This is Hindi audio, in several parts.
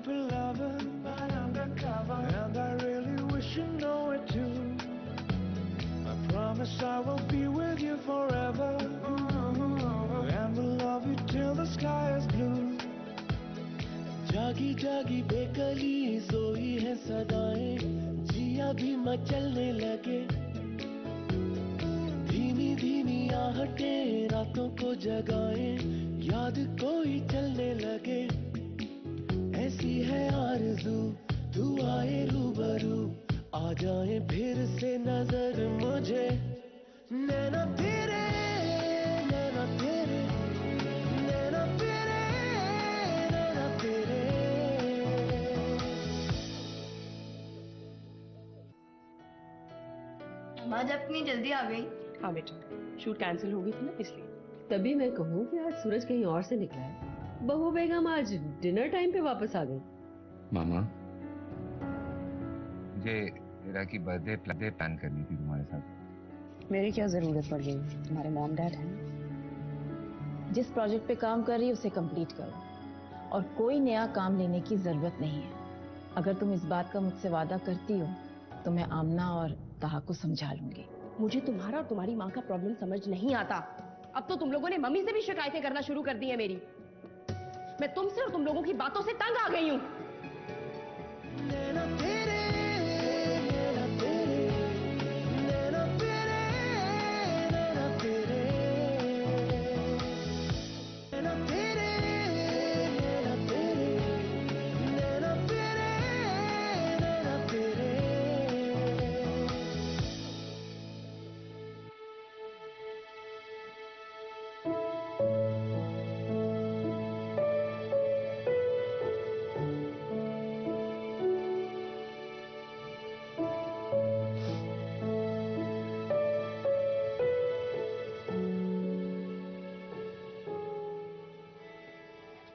stupid lover, but undercover, and I really wish you know it too. I promise I will be with you forever, and will love you till the sky is blue. जागी जागी बेकली सोई है सदाएं, जिया भी मचलने लगे, धीमी धीमी आहटें रातों को जगाए, याद कोई चलने लगे, ऐसी है आरज़ू तू आए रूबरू, आ जाए फिर से नजर मुझे, नैना तेरे नैना तेरे नैना तेरे नैना तेरे। आज अपनी जल्दी आ गई। हाँ बेटा, शूट कैंसिल हो गई थी ना इसलिए। तभी मैं कहूँ कि आज सूरज कहीं और से निकला है। बहू बेगम आज डिनर टाइम पे वापस आ गई। मामा, मुझे मेरा की बर्थडे प्लान करनी थी तुम्हारे साथ। मेरी क्या जरूरत पड़ गई, तुम्हारे मॉम डैड हैं। जिस प्रोजेक्ट पे काम कर रही है उसे कंप्लीट करो, और कोई नया काम लेने की जरूरत नहीं है। अगर तुम इस बात का मुझसे वादा करती हो तो मैं आमना और ताहा को समझा लूंगी। मुझे तुम्हारा और तुम्हारी माँ का प्रॉब्लम समझ नहीं आता। अब तो तुम लोगों ने मम्मी से भी शिकायतें करना शुरू कर दी है मेरी। मैं तुमसे और तुम लोगों की बातों से तंग आ गई हूँ। नैना तेरे नैना तेरे नैना तेरे नैना तेरे नैना तेरे नैना तेरे नैना तेरे नैना तेरे।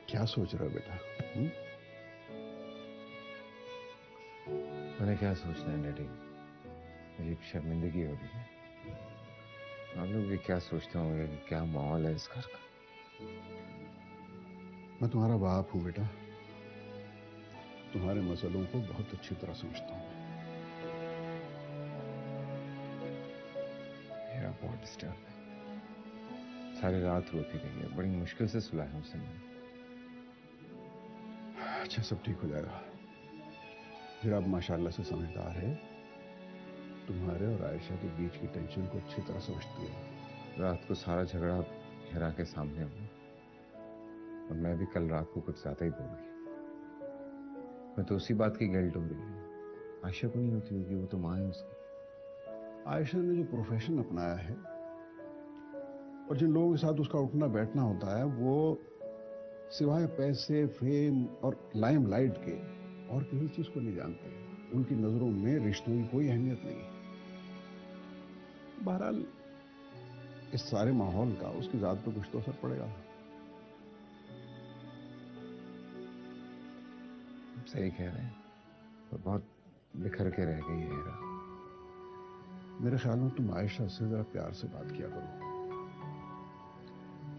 क्या सोच रहे हो बेटा? मैंने क्या सोचना है डैडी, मुझे शर्मिंदगी हो रही है। आप लोग भी क्या सोचते होंगे कि क्या माहौल है इस घर का। मैं तुम्हारा बाप हूं बेटा, तुम्हारे मसलों को बहुत अच्छी तरह समझता हूं। मेरा बहुत डिस्टर्ब है, सारी रात रोती रही है, बड़ी मुश्किल से सुलाया उसे मैंने। अच्छा, सब ठीक हो जाएगा। फिर आप माशाल्लाह से समझदार है, तुम्हारे और आयशा के बीच की टेंशन को अच्छी तरह समझती है। रात को सारा झगड़ा हिरा के सामने हुआ, और मैं भी कल रात को कुछ ज्यादा ही बोल गई। मैं तो उसी बात की गिल्ट हो रही है। आयशा को नहीं होती होगी, वो तो माँ है उसकी। आयशा ने जो प्रोफेशन अपनाया है और जिन लोगों के साथ उसका उठना बैठना होता है, वो सिवाय पैसे, फेम और लाइमलाइट के और किसी चीज को नहीं जानते। उनकी नजरों में रिश्तों की कोई अहमियत नहीं है। बहरहाल इस सारे माहौल का उसकी जात पर कुछ तो असर पड़ेगा। सही कह रहे हैं, तो बहुत बिखर के रह गई है हिरा। मेरे ख्याल में तुम आयशा से जरा प्यार से बात किया करो।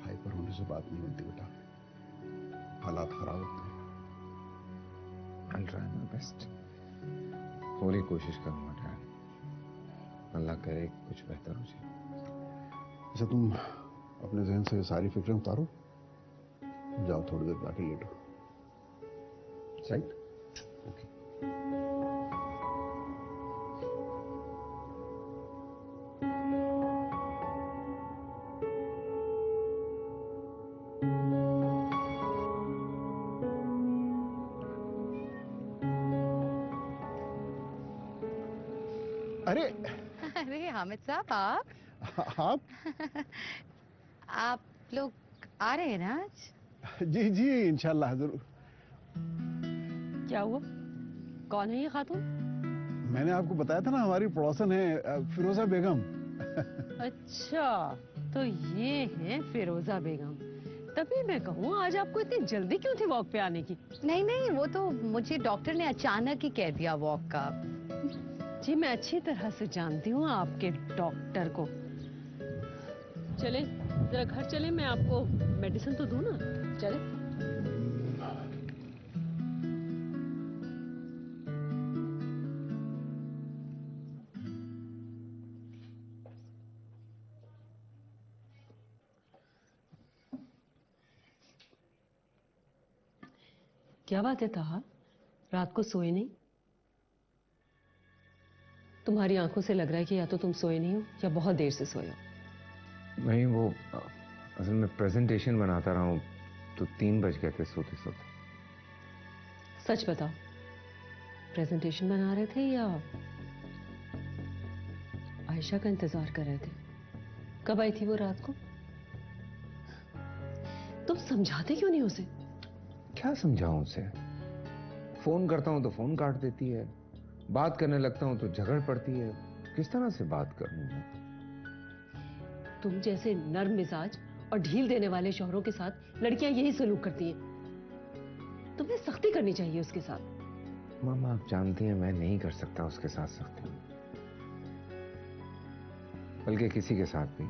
हाइपर होने से बात नहीं बनती बेटा, हालात खराब होते हैं। I'll try my best। पूरी कोशिश करूंगा डैड, अल्लाह करे कुछ बेहतर हो जाए। अच्छा, तुम अपने जहन से सारी फिक्रें उतारो, जाओ थोड़ी देर जाके लेटो। राइट? ओके। अरे अरे हामिद साहब, आप आप लोग आ रहे हैं ना आज? जी जी, इंशाल्लाह जरूर। क्या हुआ? कौन है ये खातून? मैंने आपको बताया था ना, हमारी पड़ोसन है फिरोजा बेगम। अच्छा, तो ये है फिरोजा बेगम। तभी मैं कहूँ आज आपको इतनी जल्दी क्यों थी वॉक पे आने की? नहीं नहीं, वो तो मुझे डॉक्टर ने अचानक ही कह दिया वॉक का। जी मैं अच्छी तरह से जानती हूँ आपके डॉक्टर को। चले जरा घर चले, मैं आपको मेडिसिन तो दूँ ना। चले। क्या बात है ताहा, रात को सोए नहीं? तुम्हारी आंखों से लग रहा है कि या तो तुम सोए नहीं हो या बहुत देर से सोए हो। नहीं, वो असल में प्रेजेंटेशन बनाता रहा हूँ तो 3 बज गए थे सोते सोते। सच बताओ, प्रेजेंटेशन बना रहे थे या आयशा का इंतजार कर रहे थे? कब आई थी वो रात को? तुम समझाते क्यों नहीं उसे? क्या समझाऊं उसे? फोन करता हूं तो फोन काट देती है, बात करने लगता हूं तो झगड़ पड़ती है। किस तरह से बात करूं मैं? तुम जैसे नर्म मिजाज और ढील देने वाले शौहरों के साथ लड़कियां यही सलूक करती हैं। तुम्हें सख्ती करनी चाहिए उसके साथ। मामा, आप जानती हैं मैं नहीं कर सकता उसके साथ सख्ती, बल्कि किसी के साथ भी।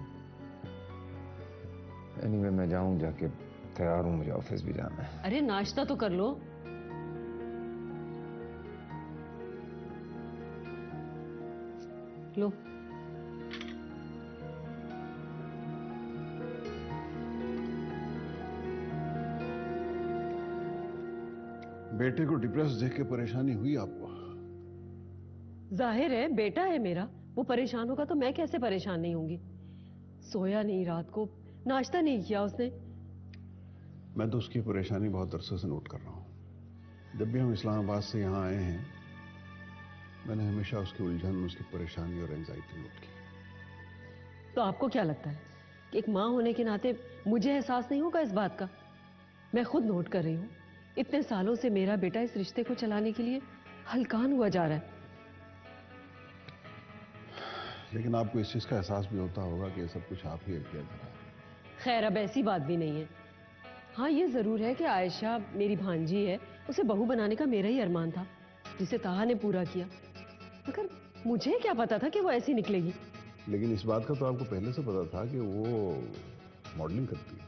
एनीवे, मैं जाऊं, जाके तैयार हूं, मुझे ऑफिस भी जाना है। अरे नाश्ता तो कर लो। लो। बेटे को डिप्रेस देख के परेशानी हुई आपको? जाहिर है बेटा है मेरा, वो परेशान होगा तो मैं कैसे परेशान नहीं होंगी। सोया नहीं रात को, नाश्ता नहीं किया उसने। मैं तो उसकी परेशानी बहुत अरसे से नोट कर रहा हूँ। जब भी हम इस्लामाबाद से यहाँ आए हैं, मैंने हमेशा उसकी उलझन, उसकी परेशानी और एंजाइटी नोट की। तो आपको क्या लगता है कि एक माँ होने के नाते मुझे एहसास नहीं होगा इस बात का? मैं खुद नोट कर रही हूँ, इतने सालों से मेरा बेटा इस रिश्ते को चलाने के लिए हलकान हुआ जा रहा है। लेकिन आपको इस चीज का एहसास भी होता होगा कि ये सब कुछ आप ही किया जा रहा है। खैर, अब ऐसी बात भी नहीं है। हाँ, ये जरूर है कि आयशा मेरी भांजी है, उसे बहू बनाने का मेरा ही अरमान था, जिसे ताहा ने पूरा किया। मगर मुझे क्या पता था कि वो ऐसी निकलेगी। लेकिन इस बात का तो आपको पहले से पता था कि वो मॉडलिंग करती है।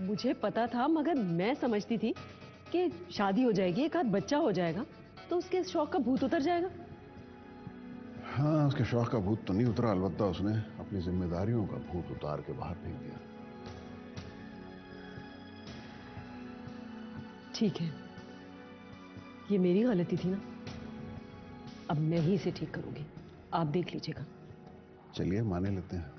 मुझे पता था, मगर मैं समझती थी कि शादी हो जाएगी, एक आध बच्चा हो जाएगा तो उसके शौक का भूत उतर जाएगा। हाँ, उसके शौक का भूत तो नहीं उतरा, अलबत्ता उसने अपनी जिम्मेदारियों का भूत उतार के बाहर फेंक दिया। ठीक है, ये मेरी गलती थी ना, अब मैं ही इसे ठीक करूंगी, आप देख लीजिएगा। चलिए, माने लेते हैं।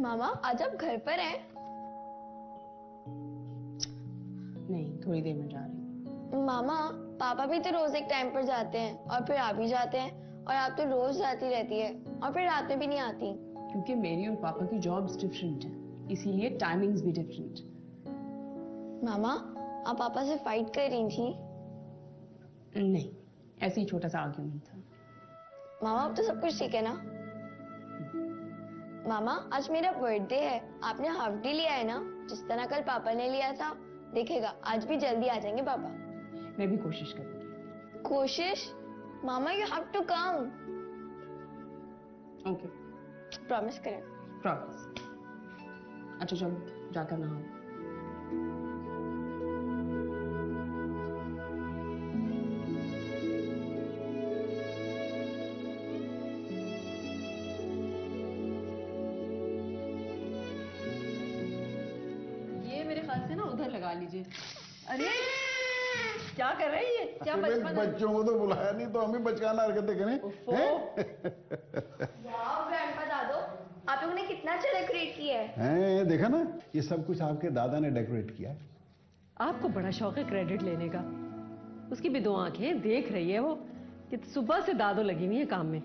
मामा, आज आप घर पर हैं? नहीं, थोड़ी देर में जा रही हूँ। मामा, पापा भी तो रोज एक टाइम पर जाते हैं और फिर आ भी जाते हैं, और आप तो रोज जाती रहती है और फिर रात में भी नहीं आती। क्योंकि मेरी और पापा की जॉब्स डिफरेंट है, इसीलिए टाइमिंग्स भी डिफरेंट। मामा, आप पापा से फाइट कर रही थी? नहीं, ऐसे ही छोटा सा आर्ग्यूमेंट था। मामा, अब तो सब कुछ ठीक है ना? मामा, आज मेरा बर्थडे है, आपने हाफ डे लिया है ना, जिस तरह कल पापा ने लिया था। देखेगा, आज भी जल्दी आ जाएंगे पापा। मैं भी कोशिश करूंगी। कोशिश? मामा, you have to come. Okay, promise करें। प्रॉमिस। अच्छा चलो, जाकर नहाओ। ये मेरे ख्याल से ना उधर लगा लीजिए। अरे क्या कर रही है? क्या बचपन है? बच्चों को तो बुलाया नहीं, तो हम ही बचकाना हरकतें करें। वाह ग्रैंडपा दादो, आप लोगों ने कितना अच्छा डेकोरेट किया है। हैं, देखा ना, ये सब कुछ आपके दादा ने डेकोरेट किया है। आपको बड़ा शौक है क्रेडिट लेने का। उसकी भी 2 आंखें देख रही है वो कि सुबह से दादो लगी हुई है काम में,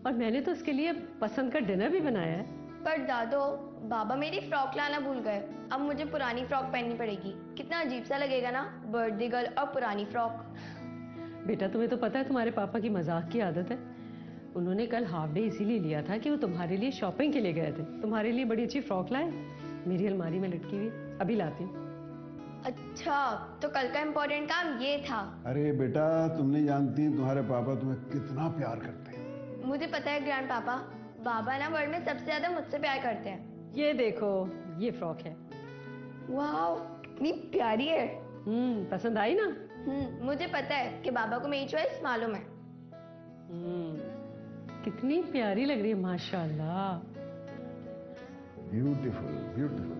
और मैंने तो उसके लिए पसंद का डिनर भी बनाया है। पर दादो, बाबा मेरी फ्रॉक लाना भूल गए, अब मुझे पुरानी फ्रॉक पहननी पड़ेगी। कितना अजीब सा लगेगा ना, बर्थडे गर्ल और पुरानी फ्रॉक। बेटा, तुम्हें तो पता है तुम्हारे पापा की मजाक की आदत है। उन्होंने कल हाफ डे इसीलिए लिया था कि वो तुम्हारे लिए शॉपिंग के लिए गए थे। तुम्हारे लिए बड़ी अच्छी फ्रॉक लाए, मेरी अलमारी में लटकी हुई, अभी लाती हूँ। अच्छा, तो कल का इम्पोर्टेंट काम ये था। अरे बेटा, तुम नहीं जानती तुम्हारे पापा तुम्हें कितना प्यार करते हैं। मुझे पता है ग्रैंड पापा, बाबा ना वर्ल्ड में सबसे ज्यादा मुझसे प्यार करते हैं। ये देखो, ये फ्रॉक है। वाह, कितनी प्यारी है। पसंद आई ना? मुझे पता है कि बाबा को मेरी चॉइस मालूम है। कितनी प्यारी लग रही है माशाल्लाह। Beautiful beautiful.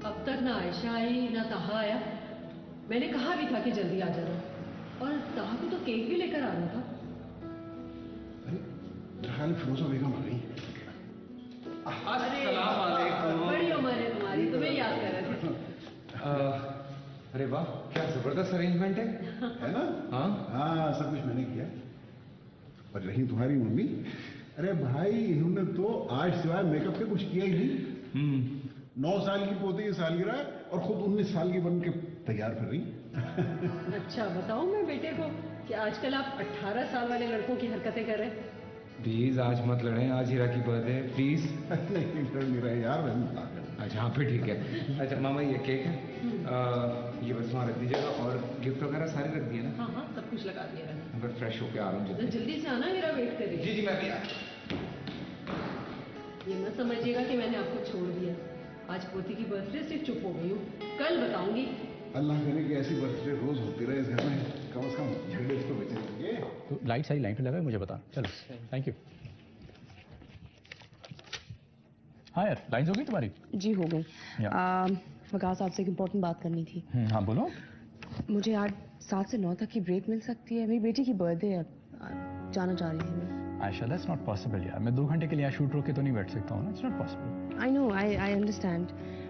अब तक ना आयशा आई ना ताहा आया। मैंने कहा भी था कि जल्दी आ जाना, और ताहा को तो केक भी लेकर आना था। अरे ख्याल फिरोजा बेगम आ गई। बड़ी उम्र है तुम्हारी, तुम्हें याद कर रहे थे। अरे वाह, क्या जबरदस्त अरेंजमेंट है। है ना? हाँ हाँ, सब कुछ मैंने किया। और रही तुम्हारी मम्मी, अरे भाई इन्होंने तो आज सिवाय मेकअप के कुछ किया ही नहीं। 9 साल की पोती की सालगिरह और खुद 19 साल की बन के तैयार कर रही। अच्छा बताओ मैं बेटे को कि आजकल आप 18 साल वाले लड़कों की हरकतें कर रहे हैं। प्लीज आज मत लड़ें, आज हीरा की बर्थडे है, प्लीज। नहीं लड़ नहीं रहे यार, मैं अच्छा हाँ फिर ठीक है। अच्छा मामा ये केक है, ये बस वहाँ रख दीजिएगा, और गिफ्ट वगैरह सारे रख दिए ना? हाँ हाँ सब कुछ लगा दिया मैंने। मैं फ्रेश होके आ रहा हूँ तो जल्दी। जल्दी से आना, मेरा वेट करिए। जी जी मैं भी ये मत समझिएगा कि मैंने आपको छोड़ दिया। आज पोती की बर्थडे से चुप हो गई हूँ, कल बताऊंगी। अल्लाह करे कि ऐसी बर्थडे रोज होती रहे इस घर में, कम से कम झगड़े तो बचेंगे। तो लाइट सारी लाइन पे लगा है, मुझे बता। चलो थैंक यू। हाँ यार, लाइन्स हो गई तुम्हारी? जी हो गई। या। वकास साहब से एक इम्पोर्टेंट बात करनी थी। हाँ बोलो। मुझे आज 7 से 9 तक की ब्रेक मिल सकती है? मेरी बेटी की बर्थडे है, जाना चाह रही थी मैं। आयशा दैट्स नॉट पॉसिबल यार, मैं 2 घंटे के लिए यहाँ शूट रोक के तो नहीं बैठ सकता हूँ ना, it's not possible. I know, I understand,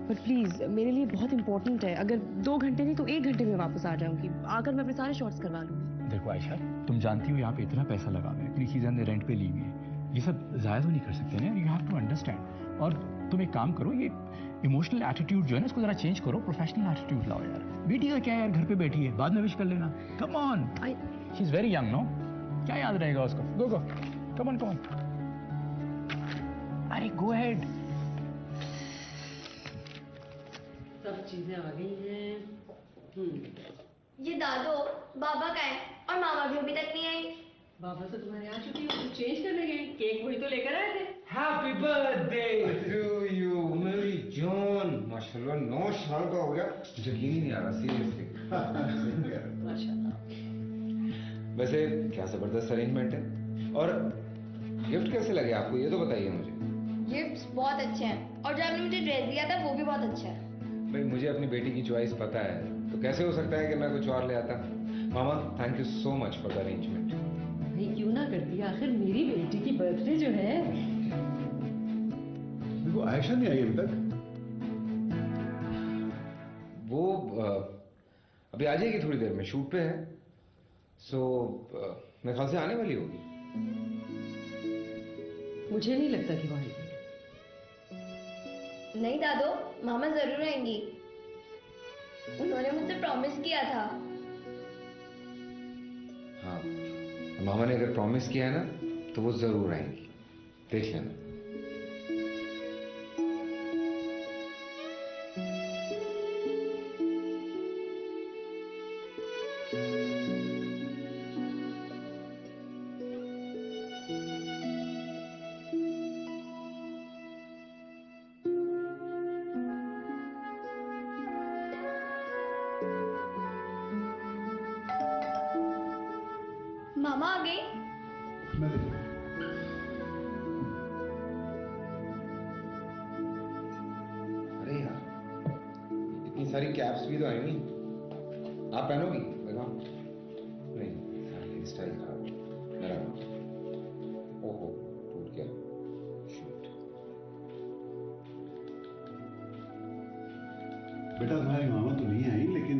but please मेरे लिए बहुत इंपॉर्टेंट है। अगर 2 घंटे नहीं तो 1 घंटे में वापस आ जाऊंगी, आकर मैं अपने सारे शॉट्स करवा लूंगी। देखो आयशा, तुम जानती हो यहाँ पे इतना पैसा लगा हुआ है, इतनी चीज़ें हमने रेंट पे ली हुई है, ये सब ज़ाया तो नहीं कर सकते ना, यू हैव टू अंडरस्टैंड। और तुम एक काम करो, ये इमोशनल एटीट्यूड जो है ना इसको जरा चेंज करो, प्रोफेशनल एटीट्यूड लाओ यार। बेटी का क्या है यार, घर पे बैठी है, बाद में विश कर लेना। Come on, she is very young no, क्या याद रहेगा उसको। गो गो, कम ऑन कम ऑन, अरे गो अहेड। सब चीजें आ गई हैं। ये दादो बाबा का है, और मामा भी अभी तक नहीं आई। बाबा तो तुम्हारे आ चुकी हो, तो चेंज करने गए, केक वही तो लेकर आए थे। हैप्पी बर्थडे टू यू मेरी जान। माशाल्लाह 9 साल का हो गया, यकीन ही नहीं आ रहा सीरियसली। माशाल्लाह। वैसे क्या जबरदस्त अरेंजमेंट है। और गिफ्ट कैसे लगे आपको, ये तो बताइए मुझे। गिफ्ट्स बहुत अच्छे हैं, और जो आपने मुझे ड्रेस दिया था वो भी बहुत अच्छा है। भाई मुझे अपनी बेटी की चॉइस पता है, तो कैसे हो सकता है कि मैं कुछ और ले आता। मामा thank you so much for the arrangement. भाई क्यों ना करती, आखिर मेरी बेटी की बर्थडे जो है। देखो आयशा नहीं आई अभी तक। वो अभी आ जाएगी थोड़ी देर में, शूट पे है, सो मेरे ख्याल से आने वाली होगी। मुझे नहीं लगता कि वो आएगी। नहीं दादो, मामा जरूर आएंगी, उन्होंने मुझसे प्रॉमिस किया था। हाँ मामा ने अगर प्रॉमिस किया है ना तो वो जरूर आएंगी, देख लेना। मामा आ गई? मैं देखूं। अरे यार इतनी सारी कैप्स भी तो आई नहीं, आप पहनोगी? लगाओ। नहीं हेयर स्टाइल खराब, मेरा ओहो टूट गया। शूट। बेटा तुम्हारी मामा तो नहीं आई, लेकिन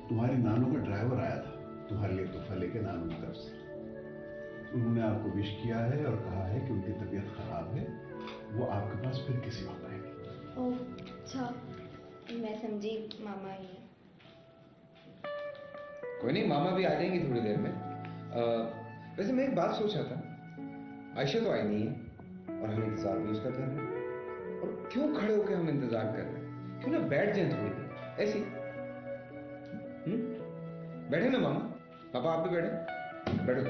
तुम्हारी नानू का ड्राइवर आया था तुम्हारे लिए तोहफा लेके नानू की तरफ से। उन्होंने आपको विश किया है और कहा है कि उनकी तबीयत खराब है, वो आपके पास फिर किसी वक्त आएंगे। ओह अच्छा, मैं समझी मामा ही। कोई नहीं, मामा भी आ जाएंगी थोड़ी देर में। वैसे मैं एक बात सोच रहा था, आयशा तो आई नहीं है और हम इंतजार भी उसका कर रहे हैं, और क्यों खड़े होकर हम इंतजार कर रहे हैं, क्यों ना बैठ जाए थोड़ी देर ऐसी। बैठे ना मामा, पापा आप भी बैठे, बैठो,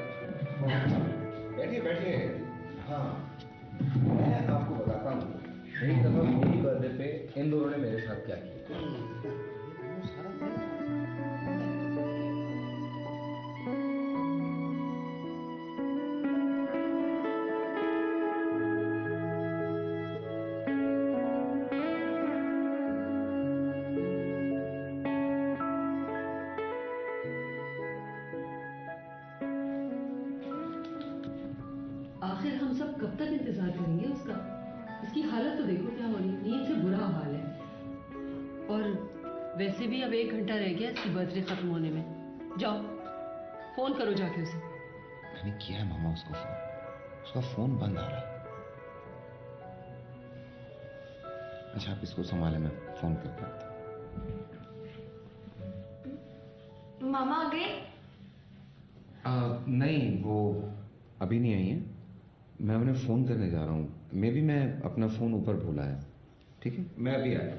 बैठिए बैठिए। हाँ मैं आपको बताता हूँ, एक दफा मेरी बर्थडे पे इन दोनों ने मेरे साथ क्या किया। आखिर हम सब कब तक इंतजार करेंगे उसका? इसकी हालत तो देखो क्या हो रही है, नींद से बुरा हाल है। और वैसे भी अब 1 घंटा रह गया इसकी बर्थडे खत्म होने में। जाओ फोन करो जाके उसे। मैंने किया है मामा उसको फोन, उसका फोन बंद आ रहा है। अच्छा आप इसको संभाले, मैं फोन करके आता हूँ। मामा आ गए? नहीं वो अभी नहीं आई है, मैं उन्हें फोन करने जा रहा हूँ। मे भी मैं अपना फोन ऊपर भूला है। ठीक है मैं अभी आया।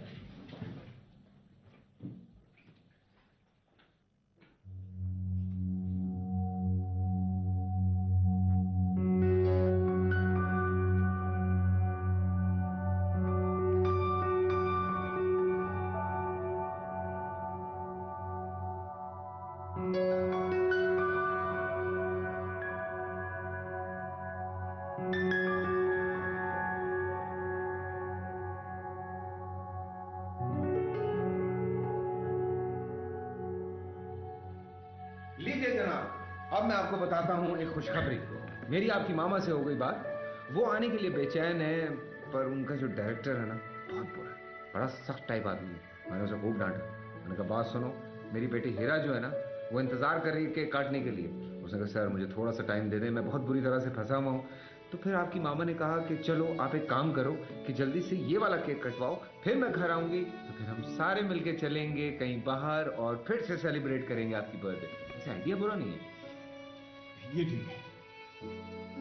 लीजिए जनाब, अब मैं आपको बताता हूँ एक खुशखबरी। मेरी आपकी मामा से हो गई बात, वो आने के लिए बेचैन है, पर उनका जो डायरेक्टर है ना बहुत बुरा है, बड़ा सख्त टाइप आदमी है। मैंने उसे खूब डांटा। मैंने कहा बात सुनो, मेरी बेटी हीरा जो है ना वो इंतजार कर रही है केक काटने के लिए। उसने कहा सर मुझे थोड़ा सा टाइम दे दें, मैं बहुत बुरी तरह से फंसा हुआ हूँ। तो फिर आपकी मामा ने कहा कि चलो आप एक काम करो कि जल्दी से ये वाला केक कटवाओ, फिर मैं घर आऊंगी तो फिर हम सारे मिलके चलेंगे कहीं बाहर और फिर से सेलिब्रेट करेंगे आपकी बर्थडे। ऐसा आइडिया बुरा नहीं है। ये ठीक है।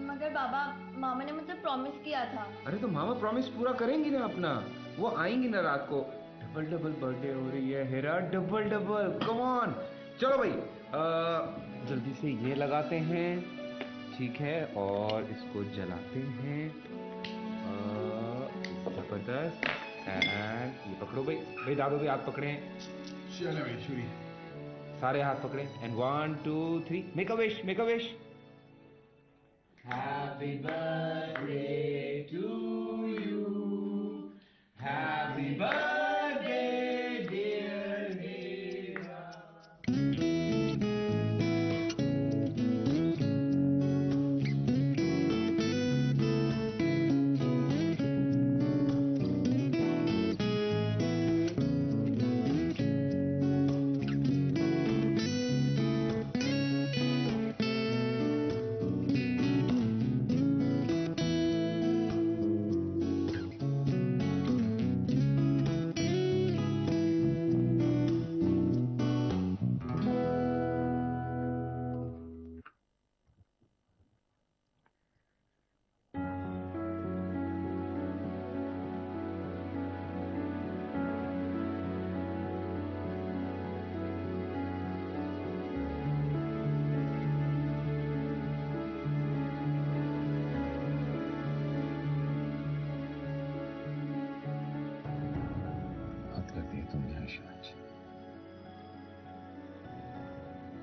मगर बाबा, मामा ने मुझसे प्रॉमिस किया था। अरे तो मामा प्रॉमिस पूरा करेंगी ना अपना, वो आएंगी ना रात को। डबल डबल बर्थडे हो रही है हीरा, डबल डबल, कम ऑन। चलो भाई जल्दी से ये लगाते हैं, ठीक है, और इसको जलाते हैं। जबरदस्त। एंड ये पकड़ो भाई, भाई दादू भी हाथ पकड़े हैं, चलो भाई शुरू। सारे हाथ पकड़े। And 1 2 3 make a wish, make a wish. Happy birthday to you. Happy birthday, dear Hira.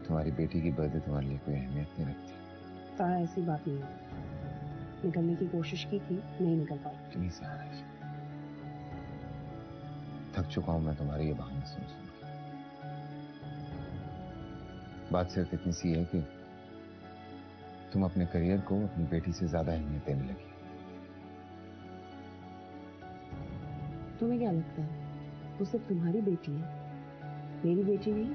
तुम्हारी बेटी की बर्थडे तुम्हारे लिए कोई अहमियत नहीं रखती। सारा ऐसी बात नहीं है, निकलने की कोशिश की थी, नहीं निकल पाई। प्लीज सारा, थक चुका हूं मैं तुम्हारे ये बहाने सुन सुन के। बात सिर्फ इतनी सी है कि तुम अपने करियर को अपनी बेटी से ज्यादा अहमियत देने लगी। तुम्हें क्या लगता है वो सिर्फ तुम्हारी बेटी है, मेरी बेटी नहीं?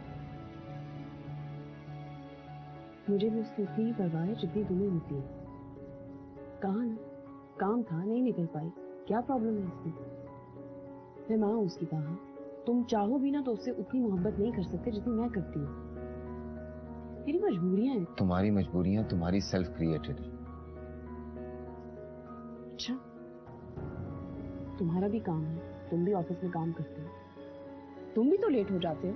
मुझे भी उसकी उतनी ही परवाह है जितनी तुम्हें होती है। कहा ना, काम था, नहीं निकल पाई, क्या प्रॉब्लम है इसमें? मैं माँ हूं उसकी। कहा तुम चाहो भी ना तो उससे उतनी मोहब्बत नहीं कर सकते जितनी मैं करती हूँ। मेरी मजबूरियां हैं। तुम्हारी मजबूरियां तुम्हारी सेल्फ क्रिएटेड है। अच्छा, तुम्हारा भी काम है, तुम भी ऑफिस में काम करते हो, तुम भी तो लेट हो जाते हो।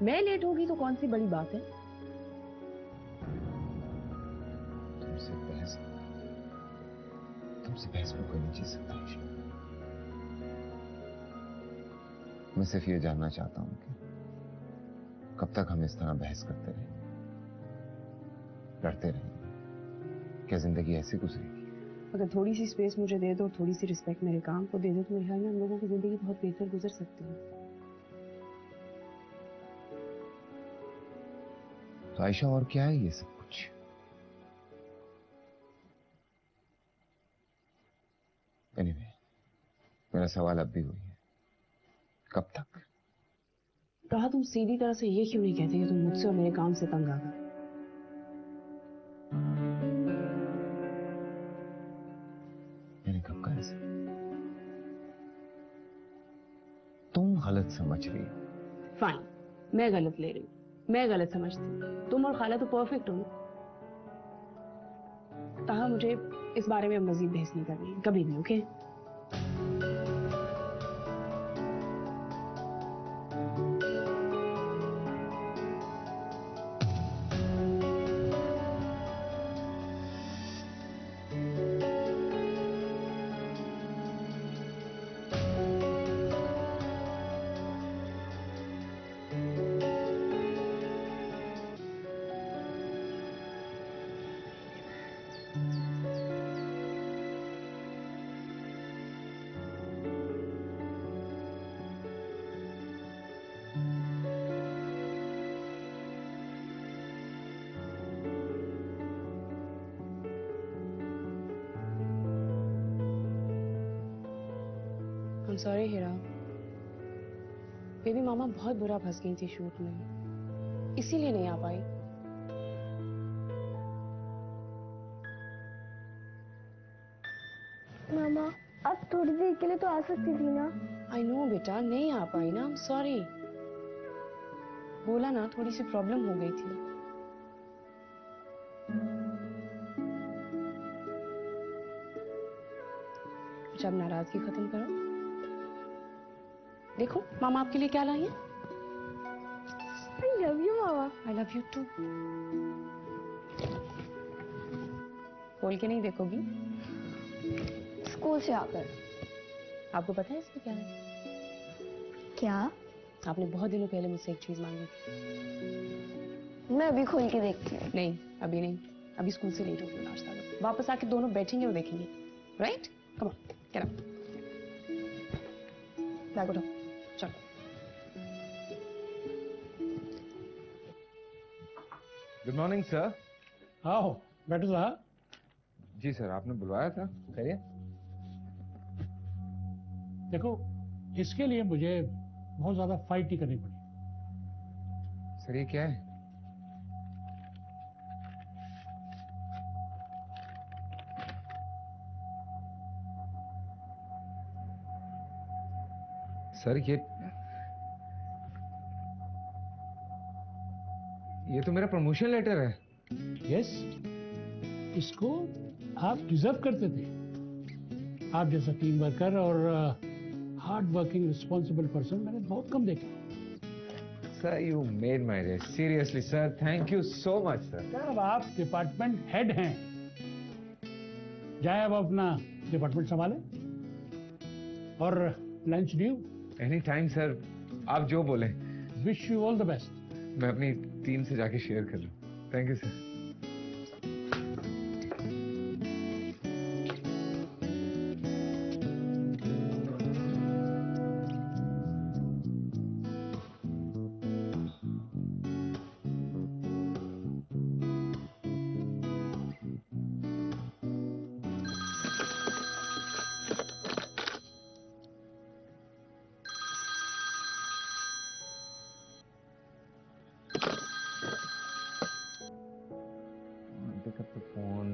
मैं लेट होगी तो कौन सी बड़ी बात है? तुमसे बहस में कोई नहीं जीत सकता। मैं सिर्फ ये जानना चाहता हूं कि कब तक हम इस तरह बहस करते रहेंगे, लड़ते रहेंगे? क्या जिंदगी ऐसी गुजरेगी? अगर थोड़ी सी स्पेस मुझे दे दो, थोड़ी सी रिस्पेक्ट मेरे काम को दे दो, तो मेरे ख्याल में हम लोगों की जिंदगी बहुत बेहतर गुजर सकती है। तो आयशा, और क्या है ये सब कुछ? एनीवे, मेरा सवाल अब भी वही है, कब तक? कहा तुम सीधी तरह से ये क्यों नहीं कहते कि तुम मुझसे और मेरे काम से तंग आ गए? मैंने कब कहा ऐसा? तुम गलत समझ रही हो। फाइन, मैं गलत ले रही हूँ, मैं गलत समझती हूँ। तुम और खाला तो परफेक्ट हो। कहा मुझे इस बारे में अब मजीद बहस नहीं करनी है, कभी नहीं। Okay? I'm sorry Heera, baby मामा बहुत बुरा फंस गई थी शूट में, इसीलिए नहीं आ पाई। मामा अब थोड़ी देर के लिए तो आ सकती थी ना। आई नो बेटा, नहीं आ पाई ना, I'm sorry। बोला ना, थोड़ी सी प्रॉब्लम हो गई थी। अच्छा, अब नाराजगी खत्म करो। देखो मामा आपके लिए क्या लाई है। I love you मामा। I love you too. खोल के नहीं देखोगी? स्कूल से आकर। आपको पता है इसमें क्या है? क्या? आपने बहुत दिनों पहले मुझसे एक चीज मांगी थी। मैं अभी खोल के देखती हूँ। नहीं, अभी नहीं, अभी स्कूल से लेट हो गया, नाश्ता लो। वापस आके दोनों बैठेंगे और देखेंगे। Right? Come on, get up. Bag उठाओ, चलो। Good morning sir. आओ बैठो साहब। जी सर, आपने बुलवाया था, कहिए। देखो, इसके लिए मुझे बहुत ज्यादा फाइट ही करनी पड़ी। सर ये क्या है? सर ये तो मेरा प्रमोशन लेटर है। यस, इसको आप डिजर्व करते थे। आप जैसा टीम वर्कर और हार्ड वर्किंग रिस्पॉन्सिबल पर्सन मैंने बहुत कम देखे। Sir you made my day, seriously sir, thank you so much sir. Sir, अब आप डिपार्टमेंट हेड हैं, जाए अब अपना डिपार्टमेंट संभालें। और lunch due? Any time sir, आप जो बोले। Wish you all the best. मैं अपनी टीम से जाके शेयर कर लूं। Thank you sir. Pick up the phone.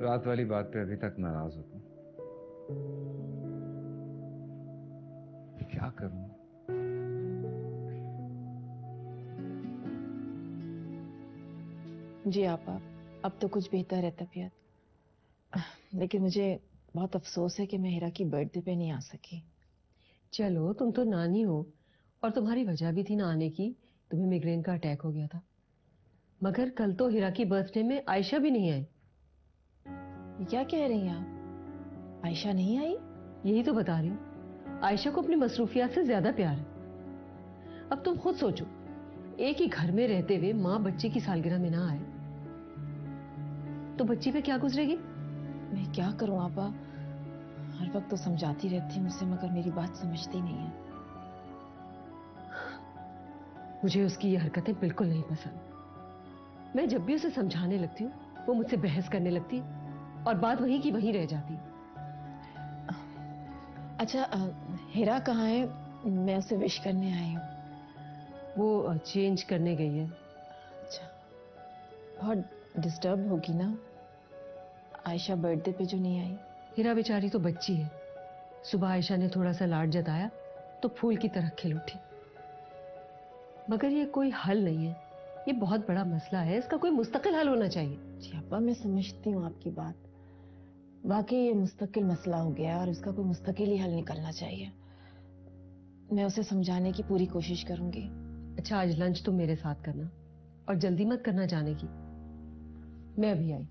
रात वाली बात पे अभी तक नाराज हो तुम। क्या करूं? जी आपा, अब तो कुछ बेहतर है तबीयत। लेकिन मुझे बहुत अफसोस है कि मैं हीरा की बर्थडे पे नहीं आ सकी। चलो तुम तो नानी हो और तुम्हारी वजह भी थी ना आने की, तुम्हें मिग्रेन का अटैक हो गया था। मगर कल तो हीरा की बर्थडे में आयशा भी नहीं आई। ये क्या कह रही हैं आप? आयशा नहीं आई? यही तो बता रही हूँ, आयशा को अपनी मसरूफियात से ज्यादा प्यार है। अब तुम खुद सोचो, एक ही घर में रहते हुए माँ बच्चे की सालगिरह में ना आए तो बच्ची पे क्या गुजरेगी। मैं क्या करूं आपा, हर वक्त तो समझाती रहती हूँ उसे, मगर मेरी बात समझती नहीं है। मुझे उसकी ये हरकतें बिल्कुल नहीं पसंद। मैं जब भी उसे समझाने लगती हूँ वो मुझसे बहस करने लगती है और बात वहीं की वहीं रह जाती। अच्छा हीरा कहाँ है? मैं उसे विश करने आई हूँ। वो चेंज करने गई है। अच्छा, बहुत डिस्टर्ब होगी ना आयशा बर्थडे पे जो नहीं आई? हीरा बेचारी तो बच्ची है, सुबह आयशा ने थोड़ा सा लाड जताया तो फूल की तरह खिल उठी। मगर ये कोई हल नहीं है, ये बहुत बड़ा मसला है, इसका कोई मुस्तकिल हल होना चाहिए। जी अपा, मैं समझती हूँ आपकी बात, वाकई ये मुस्तकिल मसला हो गया और इसका कोई मुस्तकिल ही हल निकलना चाहिए। मैं उसे समझाने की पूरी कोशिश करूंगी। अच्छा आज लंच तुम मेरे साथ करना और जल्दी मत करना जाने की। मैं अभी आई।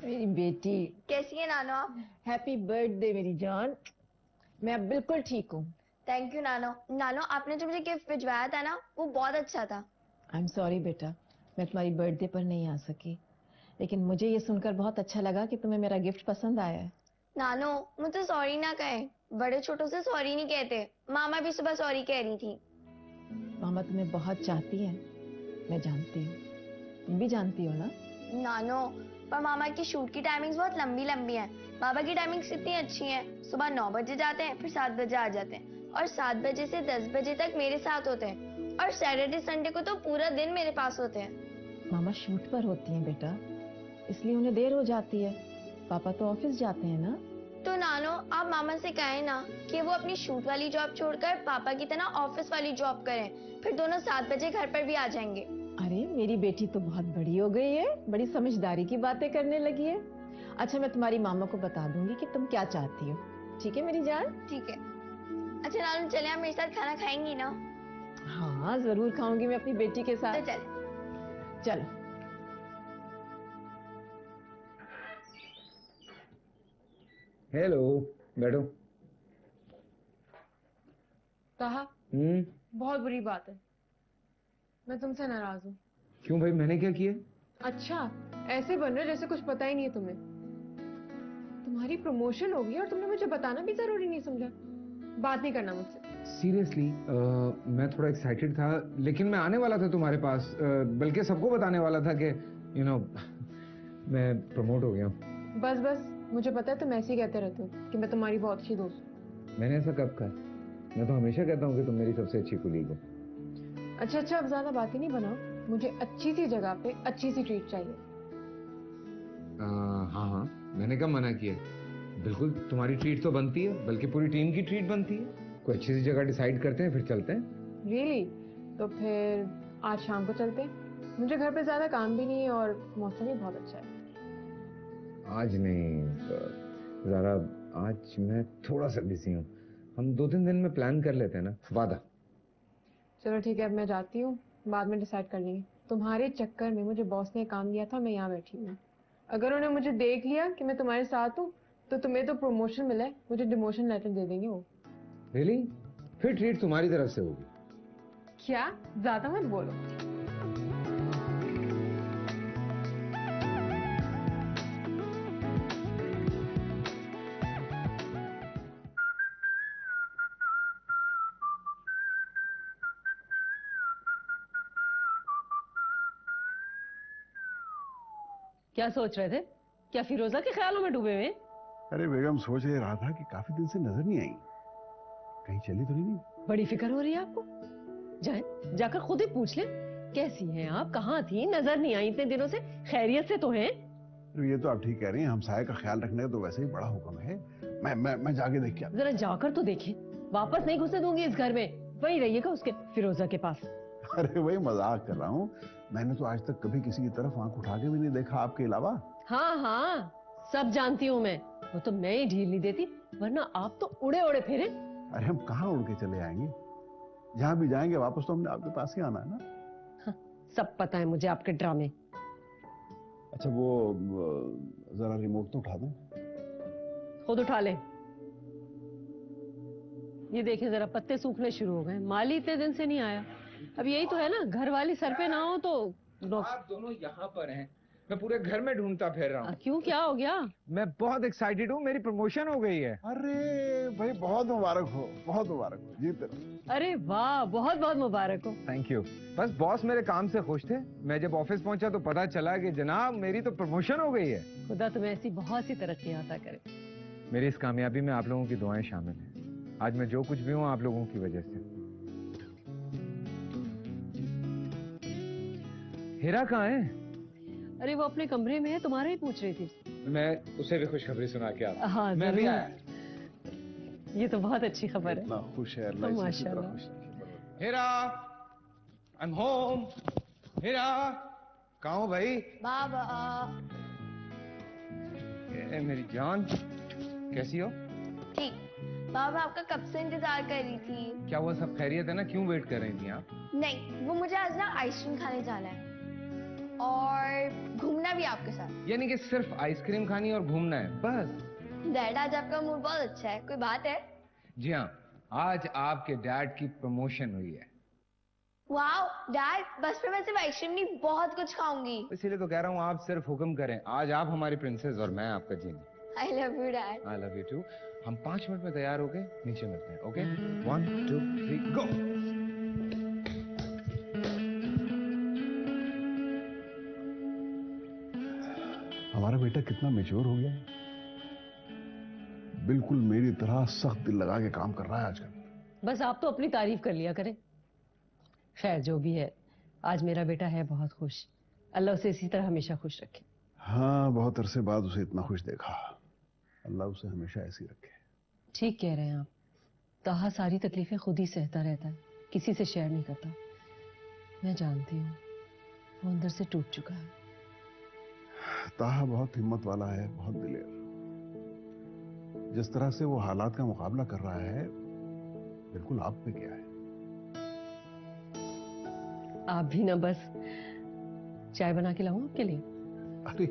मेरी बेटी, कैसी है नानो आप? हैप्पी बर्थडे मेरी जान। मैं अब बिल्कुल ठीक हूँ। थैंक यू नानो। नानो आपने जो मुझे गिफ्ट भिजवाया था ना वो बहुत अच्छा था। आई एम सॉरी बेटा, मैं तुम्हारी बर्थडे पर नहीं आ सकी, लेकिन मुझे ये सुनकर बहुत अच्छा लगा कि तुम्हें मेरा गिफ्ट पसंद आया है। नानो मुझे सॉरी ना कहे, बड़े छोटों से सॉरी नहीं कहते। मामा भी सुबह सॉरी कह रही थी। मामा तुम्हें बहुत चाहती है, मैं जानती हूँ, तुम भी जानती हो ना। नानो पर मामा की शूट की टाइमिंग्स बहुत लंबी लंबी हैं। बाबा की टाइमिंग्स इतनी अच्छी हैं, सुबह 9 बजे जाते हैं फिर 7 बजे आ जाते हैं और 7 बजे से 10 बजे तक मेरे साथ होते हैं और सैटरडे संडे को तो पूरा दिन मेरे पास होते हैं। मामा शूट पर होती हैं बेटा, इसलिए उन्हें देर हो जाती है। पापा तो ऑफिस जाते हैं ना। तो नानो आप मामा से कहें ना कि वो अपनी शूट वाली जॉब छोड़कर पापा की तरह ऑफिस वाली जॉब करें, फिर दोनों 7 बजे घर पर भी आ जाएंगे। अरे मेरी बेटी तो बहुत बड़ी हो गई है, बड़ी समझदारी की बातें करने लगी है। अच्छा मैं तुम्हारी मामा को बता दूंगी कि तुम क्या चाहती हो, ठीक है मेरी जान? ठीक है। अच्छा नानो चले आप मेरे साथ खाना खाएंगी ना? हाँ जरूर खाऊंगी मैं अपनी बेटी के तो साथ। चले। चलो। हेलो, बैठो। कहा बहुत बुरी बात है, मैं तुमसे नाराज हूँ। क्यों भाई, मैंने क्या किया? अच्छा ऐसे बन रहे जैसे कुछ पता ही नहीं है तुम्हें। तुम्हारी प्रमोशन हो गई और तुमने मुझे बताना भी जरूरी नहीं समझा। बात नहीं करना मुझसे। सीरियसली मैं थोड़ा एक्साइटेड था, लेकिन मैं आने वाला था तुम्हारे पास, बल्कि सबको बताने वाला था कि मैं प्रमोट हो गया हूँ। बस बस, मुझे पता है तुम ऐसे ही कहते रहते हो कि मैं तुम्हारी बहुत अच्छी दोस्त हूँ। मैंने ऐसा कब कहा? मैं तो हमेशा कहता हूँ कि तुम मेरी सबसे अच्छी कुलीग हो। अच्छा अच्छा अब ज्यादा बातें नहीं बनाओ, मुझे अच्छी सी जगह पे अच्छी सी ट्रीट चाहिए। हाँ हाँ, मैंने कब मना किया? बिल्कुल तुम्हारी ट्रीट तो बनती है, बल्कि पूरी टीम की ट्रीट बनती है। कोई अच्छी सी जगह डिसाइड करते हैं फिर चलते हैं। रियली? तो फिर आज शाम को चलते हैं, मुझे घर पे ज्यादा काम भी नहीं है और मौसम भी बहुत अच्छा है। आज नहीं ज़रा, आज मैं थोड़ा सा बिजी हूँ। हम 2-3 दिन में प्लान कर लेते हैं ना, वादा। चलो ठीक है, अब मैं जाती हूँ, बाद में डिसाइड कर लेंगे। तुम्हारे चक्कर में मुझे बॉस ने काम दिया था, मैं यहाँ बैठी हूँ। अगर उन्हें मुझे देख लिया कि मैं तुम्हारे साथ हूँ तो तुम्हें तो प्रमोशन मिला है, मुझे डिमोशन लेटर दे देंगे वो। रियली? फिर ट्रीट तुम्हारी तरफ से होगी। क्या? ज्यादा मत बोलो। क्या सोच रहे थे? क्या फिरोजा के ख्यालों में डूबे हुए? अरे बेगम, सोच ये रहा था कि काफी दिन से नजर नहीं आई, कहीं चली तो नहीं? बड़ी फिक्र हो रही है आपको। जाए जाकर खुद ही पूछ ले कैसी हैं आप, कहाँ थी, नजर नहीं आई इतने दिनों से, खैरियत से तो हैं? ये तो आप ठीक कह रही हैं, हमसाये का ख्याल रखने का तो वैसे ही बड़ा हुक्म है। मैं जाके देख के आता जरा जाकर तो देखें, वापस नहीं घुसने दूंगी इस घर में, वही रहिएगा उसके फिरोजा के पास। हूं। अरे वही मजाक कर रहा हूँ, मैंने तो आज तक कभी किसी की तरफ आंख उठा के भी नहीं देखा आपके अलावा। हाँ हाँ सब जानती हूँ मैं, वो तो मैं ही ढील नहीं देती, वरना आप तो उड़े उड़े फिरे। अरे हम कहाँ उड़ के चले आएंगे, जहाँ भी जाएंगे वापस तो हमने आपके पास ही आना है ना। सब पता है मुझे आपके ड्रामे। अच्छा वो जरा रिमोट तो उठा दो। खुद उठा ले। ये देखें जरा पत्ते सूखने शुरू हो गए, माली इतने दिन से नहीं आया। अब यही तो है ना, घर वाली सर पे ना हो तो आप दोनों यहाँ पर हैं, मैं पूरे घर में ढूंढता फिर रहा हूँ। क्यों, क्या हो गया? मैं बहुत एक्साइटेड हूँ, मेरी प्रमोशन हो गई है। अरे भाई बहुत मुबारक हो, बहुत मुबारक हो जीते। अरे वाह, बहुत बहुत मुबारक हो। Thank you. बस बॉस मेरे काम से खुश थे, मैं जब ऑफिस पहुंचा तो पता चला कि जनाब मेरी तो प्रमोशन हो गई है। खुदा तुम्हें ऐसी बहुत सी तरक्की आता करे। मेरी इस कामयाबी में आप लोगों की दुआएं शामिल हैं। आज मैं जो कुछ भी हूँ आप लोगों की वजह से। हीरा कहाँ है? अरे वो अपने कमरे में है, तुम्हारा ही पूछ रही थी। मैं उसे भी खुशखबरी सुना के आता। हाँ मैं भी जरूर। आया। ये तो बहुत अच्छी खबर है। इतना खुश है, अल्लाह इसे इसी तरह माशाल्लाह। खुश रखे। हीरा, आई एम होम। हीरा, कहाँ हो भाई? बाबा ए, मेरी जान, कैसी हो? ठीक। बाबा आपका कब से इंतजार कर रही थी। क्या वो सब खैरियत है ना? क्यों वेट कर रही थी आप? नहीं, वो मुझे आज ना आइसक्रीम खाने जाना है और घूमना भी आपके साथ। यानी कि सिर्फ आइसक्रीम खानी और घूमना है बस? डैड आज आपका मूड बहुत अच्छा है, कोई बात है? जी हाँ, आज आपके डैड की प्रमोशन हुई है। वाओ डैड, बस पे मैं सिर्फ आइसक्रीम नहीं बहुत कुछ खाऊंगी। इसीलिए तो कह रहा हूँ आप सिर्फ हुक्म करें। आज आप हमारी प्रिंसेस और मैं आपका genie. I love you dad. I love you too. हम 5 मिनट में तैयार होके नीचे मिलते हैं। Okay, 1 2 3 go. हमारा बेटा कितना मैच्योर हो गया है, बिल्कुल मेरी तरह सख्त दिल लगा के काम कर रहा है आजकल। बस आप तो अपनी तारीफ कर लिया करें। खैर जो भी है, आज मेरा बेटा है बहुत खुश। अल्लाह उसे इसी तरह हमेशा खुश रखे। हाँ, बहुत अरसे बाद उसे इतना खुश देखा। अल्लाह उसे हमेशा ऐसी रखे। ठीक कह रहे हैं आप। ताहा सारी तकलीफें खुद ही सहता रहता है, किसी से शेयर नहीं करता। मैं जानती हूँ वो अंदर से टूट चुका है। ताहा बहुत हिम्मत वाला है, बहुत दिलेर। जिस तरह से वो हालात का मुकाबला कर रहा है, बिल्कुल आप पे क्या है। आप भी ना बस चाय बना के लाऊं आपके लिए? अरे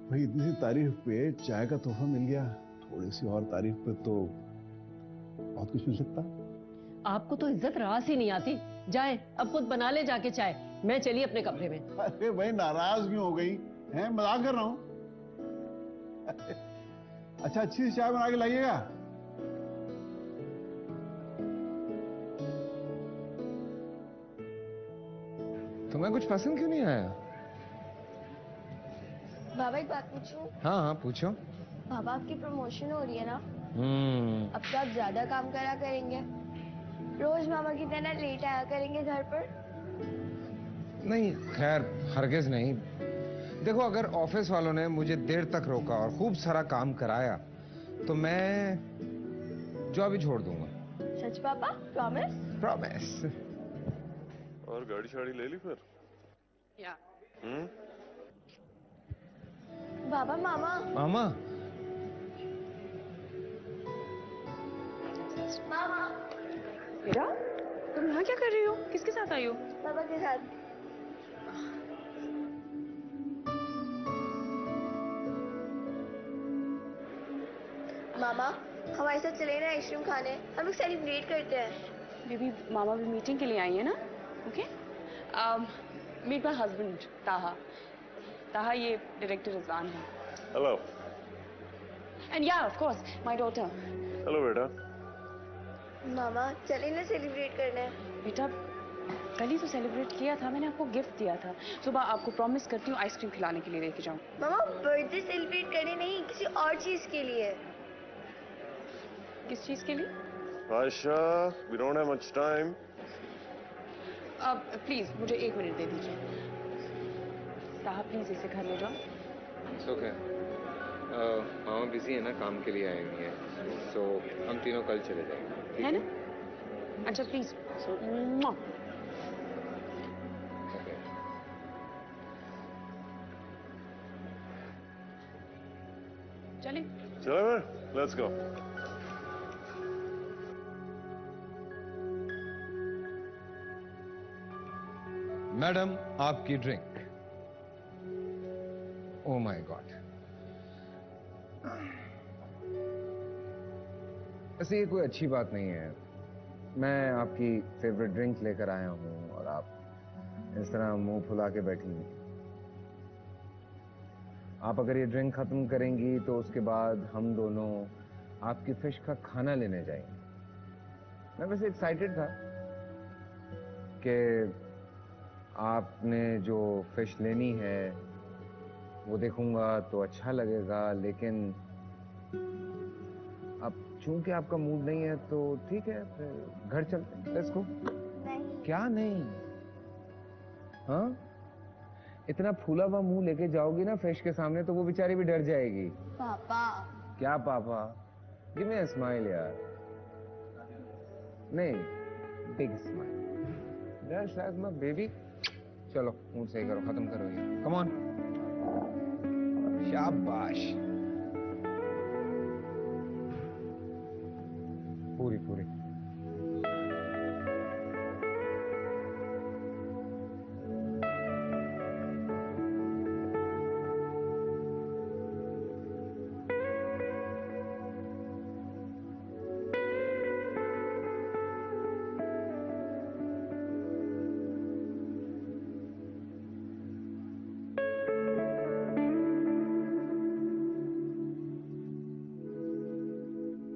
भाई, इतनी सी तारीफ पे चाय का तोहफा मिल गया, थोड़ी सी और तारीफ पे तो बहुत कुछ मिल सकता। आपको तो इज्जत रास ही नहीं आती। जाए अब खुद बना ले जाके चाय, मैं चली अपने कमरे में। अरे भाई नाराज क्यों हो गई हैं? मजाक कर रहा हूं। अच्छा, अच्छी सी चाय बना के लाइएगा। तुम्हें कुछ पसंद क्यों नहीं आया? बाबा एक बात पूछूं? हाँ हाँ पूछो। बाबा आपकी प्रमोशन हो रही है ना, अब तो आप ज्यादा काम करा करेंगे। रोज मामा की तरह लेट आया करेंगे घर पर? नहीं, खैर हरगिज नहीं। देखो, अगर ऑफिस वालों ने मुझे देर तक रोका और खूब सारा काम कराया तो मैं जॉब ही छोड़ दूंगा। सच पापा? प्रॉमिस? प्रॉमिस। और गाड़ी शाड़ी ले ली फिर? या बाबा मामा। मामा, मामा। मेरा? तुम यहाँ क्या कर रही हो? किसके साथ आई हो? बाबा के साथ। मामा हमारे साथ चले ना आइसक्रीम खाने, हम लोग सेलिब्रेट करते हैं। बेबी मामा भी मीटिंग के लिए आई है ना? ओके, मीट माय हस्बैंड ताहा। ताहा ये डायरेक्टर रिजवान है। हेलो। एंड या of course my daughter. Hello बेटा। मामा चले ना सेलिब्रेट करने। बेटा कल ही तो सेलिब्रेट किया था, मैंने आपको गिफ्ट दिया था। सुबह आपको प्रॉमिस करती हूँ आइसक्रीम खिलाने के लिए लेके जाऊँ। मामा बर्थडे सेलिब्रेट करने नहीं, किसी और चीज के लिए। किस चीज के लिए? Ayesha, we don't have much time. अब प्लीज मुझे 1 मिनट दे दीजिए। ताहा प्लीज इसे घर ले जाओ। It's okay. मामा बिजी है ना, काम के लिए आई हुई है, सो हम तीनों कल चले जाएंगे, ठीक है ना? अच्छा प्लीज। ओके। चलें। चलो फिर, लेट्स गो। मैडम, आपकी ड्रिंक। Oh my God. ऐसे ये कोई अच्छी बात नहीं है। मैं आपकी फेवरेट ड्रिंक लेकर आया हूँ और आप इस तरह मुंह फुला के बैठी हैं। आप अगर ये ड्रिंक खत्म करेंगी तो उसके बाद हम दोनों आपकी फिश का खाना लेने जाएंगे। मैं वैसे एक्साइटेड था कि आपने जो फिश लेनी है वो देखूंगा तो अच्छा लगेगा, लेकिन अब चूंकि आपका मूड नहीं है तो ठीक है, फिर घर चलते हैं। Let's go. नहीं। क्या नहीं? हाँ, इतना फूला हुआ मुंह लेके जाओगी ना फिश के सामने तो वो बेचारी भी डर जाएगी। पापा। क्या पापा? गिव मी अ स्माइल यार। नहीं, big smile. That's like my baby. चलो मूड सही करो, खत्म करो ये। Come on. शाबाश। पूरी पूरी।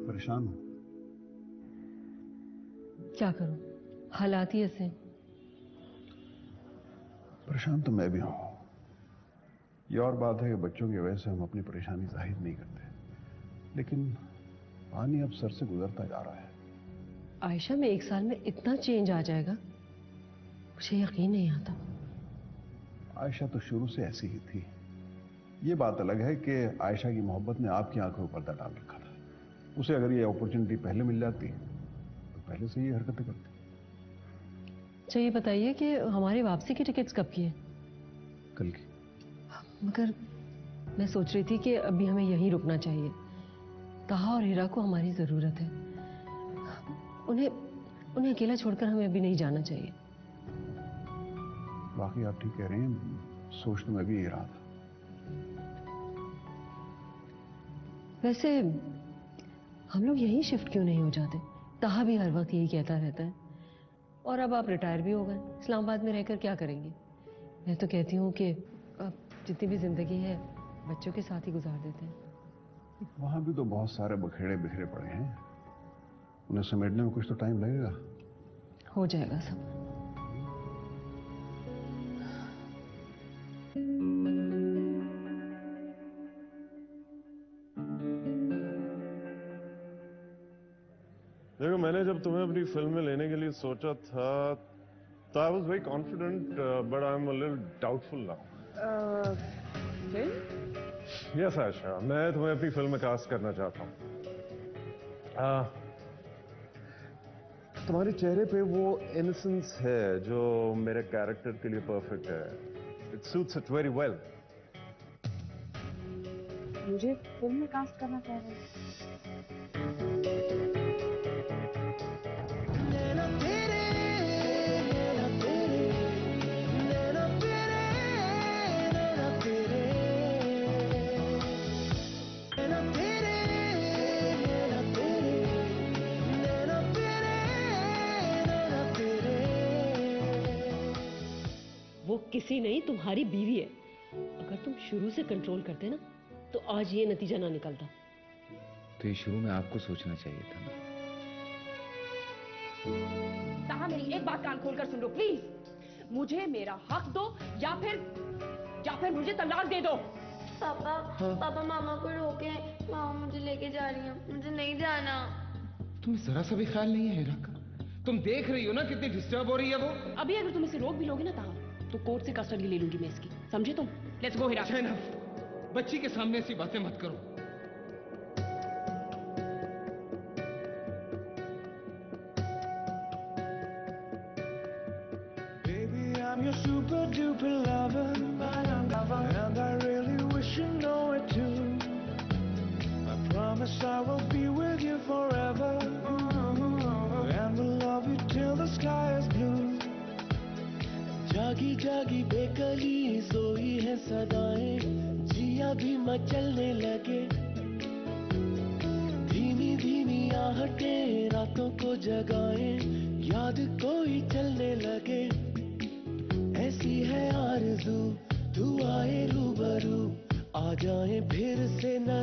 परेशान हूं। क्या करूं, हालात ही ऐसे। परेशान तो मैं भी हूं। ये और बात है कि बच्चों की वजह से हम अपनी परेशानी जाहिर नहीं करते, लेकिन पानी अब सर से गुजरता जा रहा है। आयशा में 1 साल में इतना चेंज आ जाएगा, मुझे यकीन नहीं आता। आयशा तो शुरू से ऐसी ही थी। ये बात अलग है कि आयशा की मोहब्बत ने आपकी आंखों में पर्दा डाल रखा था। उसे अगर ये अपॉर्चुनिटी पहले मिल जाती तो पहले से ये हरकतें करती। अच्छा ये बताइए कि हमारी वापसी की टिकट्स कब की है? कल की। मगर मैं सोच रही थी कि अभी हमें यहीं रुकना चाहिए। ताहा और हीरा को हमारी जरूरत है। उन्हें अकेला छोड़कर हमें अभी नहीं जाना चाहिए। बाकी आप ठीक कह रहे हैं, सोच तो मैं भी ये रहा था। वैसे हम लोग यहीं शिफ्ट क्यों नहीं हो जाते? ताहा भी हर वक्त यही कहता रहता है। और अब आप रिटायर भी हो गए, इस्लामाबाद में रहकर क्या करेंगे? मैं तो कहती हूँ कि अब जितनी भी जिंदगी है बच्चों के साथ ही गुजार देते हैं। वहां भी तो बहुत सारे बखेड़े बिखरे पड़े हैं, उन्हें समेटने में कुछ तो टाइम लगेगा। हो जाएगा सब। देखो, मैंने जब तुम्हें अपनी फिल्म में लेने के लिए सोचा था तो I was very confident, but I am a little doubtful now. Yes Ayesha, मैं तुम्हें अपनी फिल्म में कास्ट करना चाहता हूँ। तुम्हारे चेहरे पे वो इनोसेंस है जो मेरे कैरेक्टर के लिए परफेक्ट है। It suits it very well. मुझे फिल्म में कास्ट करना चाह रहे हैं? वो किसी नहीं, तुम्हारी बीवी है। अगर तुम शुरू से कंट्रोल करते ना तो आज ये नतीजा ना निकलता। तो ये शुरू में आपको सोचना चाहिए था ना। ताहा, मेरी एक बात कान खोलकर सुन लो प्लीज। मुझे मेरा हक दो या फिर मुझे तलाक दे दो। पापा, पापा मामा को रोके। मामा मुझे लेके जा रही है, मुझे नहीं जाना। तुम्हें जरा सा भी ख्याल नहीं है हीरा का? तुम देख रही हो ना कितनी डिस्टर्ब हो रही है वो। अभी अगर तुम इसे रोक भी लोगे ना ताहा, तो कोर्ट से कस्टडी ले लूंगी मैं इसकी, समझे तुम? लेट्स गो हिरा। बच्ची के सामने ऐसी बातें मत करो। Baby, I'm your super duper lover, and I really wish you know it too. I promise I will be with you forever, and will love you till the sky is blue. जागी जागी बेकली सोई है सदाएं, जिया भी मचलने लगे, धीमी धीमी आहटें रातों को जगाएं, याद कोई चलने लगे, ऐसी है आरज़ू तू आए रूबरू, आ जाए फिर से न